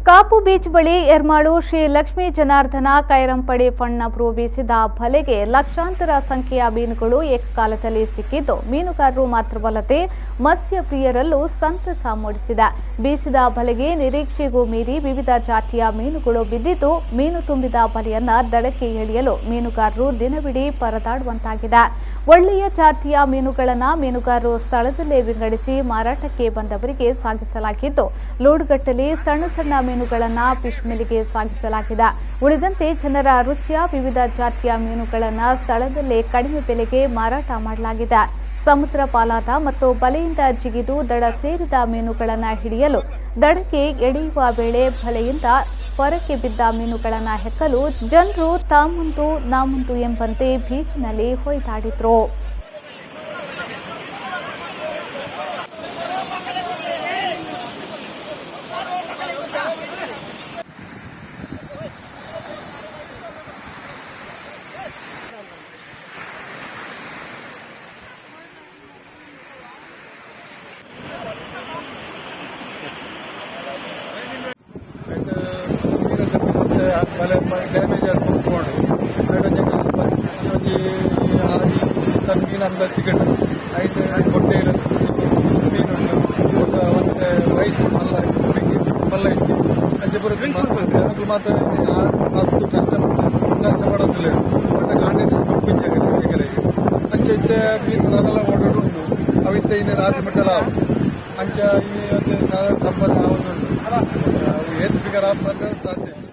Kapu beach ಬಳಿ ಎರ್ಮಾಳು ಶ್ರೀ ಲಕ್ಷ್ಮೀ ಜನಾರ್ದನ ಕೈರಂಪಡಿ ಫಂಡ್ನವರು ಬೀಸಿದ ಬಲೆಗೆ ಲಕ್ಷಾಂತರ ಸಂಖ್ಯೆಯ ಮೀನುಗಳು ಏಕಕಾಲದಲ್ಲಿ ಸಿಕ್ಕಿದ್ದು ಮೀನುಗಾರರು ಮಾತ್ರವಲ್ಲದೆ ಮತ್ಸ್ಯ ಪ್ರಿಯರಲ್ಲೂ ಸಂತಸ ಮೂಡಿಸಿದೆ. ಬೀಸಿದ ಬಲೆಗೆ ನಿರೀಕ್ಷೆಗೂ ಮೀರಿ ವಿವಿಧ ಜಾತಿಯ ಮೀನುಗಳು ಬಿದ್ದಿದ್ದು ಮೀನು ತುಂಬಿದ ಬಲೆಯನ್ನ ದಡಕ್ಕೆ ಎಳೆಯಲು ಮೀನುಗಾರರು ದಿನವಿಡೀ ಪರದಾಡುವಂತಾಗಿದೆ. ಒಳ್ಳೆಯ ಜಾತಿಯ ಮೀನುಗಳನ್ನು ಮೀನುಗಾರರು ಸ್ಥಳದಲ್ಲೇ ವಿಂಗಡಿಸಿ ಮಾರಾಟಕ್ಕೆ ಬಂದವರಿಗೆ ಸಾಗಿಸಲಾಗಿದ್ದು ಲೋಡ್ಗಟ್ಟಲೆ ಸಣ್ಣ ಸಣ್ಣ ಮೀನುಗಳನ್ನು ಫಿಶ್ ಮಿಲ್ಗೆ ಸಾಗಿಸಲಾಗಿದೆ. ಉಳಿದಂತೆ ಜನರ ರುಚಿಯ ವಿವಿಧ ಜಾತಿಯ ಮೀನುಗಳನ್ನು ಸ್ಥಳದಲ್ಲೇ ಕಡಿಮೆ ಬೆಲೆಗೆ ಮಾರಾಟ ಮಾಡಲಾಗಿದೆ. ಸಮುದ್ರ ಪಾಲಾದ ಮತ್ತು ಬಲೆಯಿಂದ ಜಿಗಿದು ದಡ ಸೇರಿದ ಮೀನುಗಳನ್ನು ಹಿಡಿಯಲು ದಡಕ್ಕೆ ಎಳೆಯುವ ವೇಳೆ ಬಲೆಯಿಂದ ಹೊರಕ್ಕೆ ಬಿದ್ದ ಮೀನುಗಳನ್ನು ಹೆಕ್ಕಲು ಜನರು ತಾಮುಂದು ನಾಮುಂದು ಎಂಬಂತೆ ಬೀಚ್ನಲ್ಲಿ ಹೊಯ್ದಾಡಿದ್ರು. ಡ್ಯಾಮೇಜ್ ಆಡ್ಕೊಂಡು ಆದಿ ತನ್ನ ಮೀನಂದ ಚಿಕನ್ ಐದು ಹೊಟ್ಟೆ ಮೀನುಂಟು ಮತ್ತು ರೈಸ್ ಮಲ್ಲ ಇಟ್ಟು ಅಂಚೆ ಬರೋದು ಅದು ಮಾತ್ರ ಅಷ್ಟು ಕಷ್ಟಪಡೋದಿಲ್ಲ ಬಟ್ ಕಾಂಡಿದ್ದು ಪಿಂಚಾಗಲಿ ಅಂಚೆ ಇದ್ದ ಮೀನು ನಾನೆಲ್ಲ ಓಡಾಡು ಉಂಟು ಅವಿದ್ದ ಇನ್ನು ರಾತ್ರಿ ಮಟ್ಟಲ್ಲ ಅಂಚ ಈ ಒಂದು ಸಂಪದ ಆಗೋದುಂಟು ಏತ್ ಫಿಗರ್ ಆಗ ಸಾಧ್ಯ.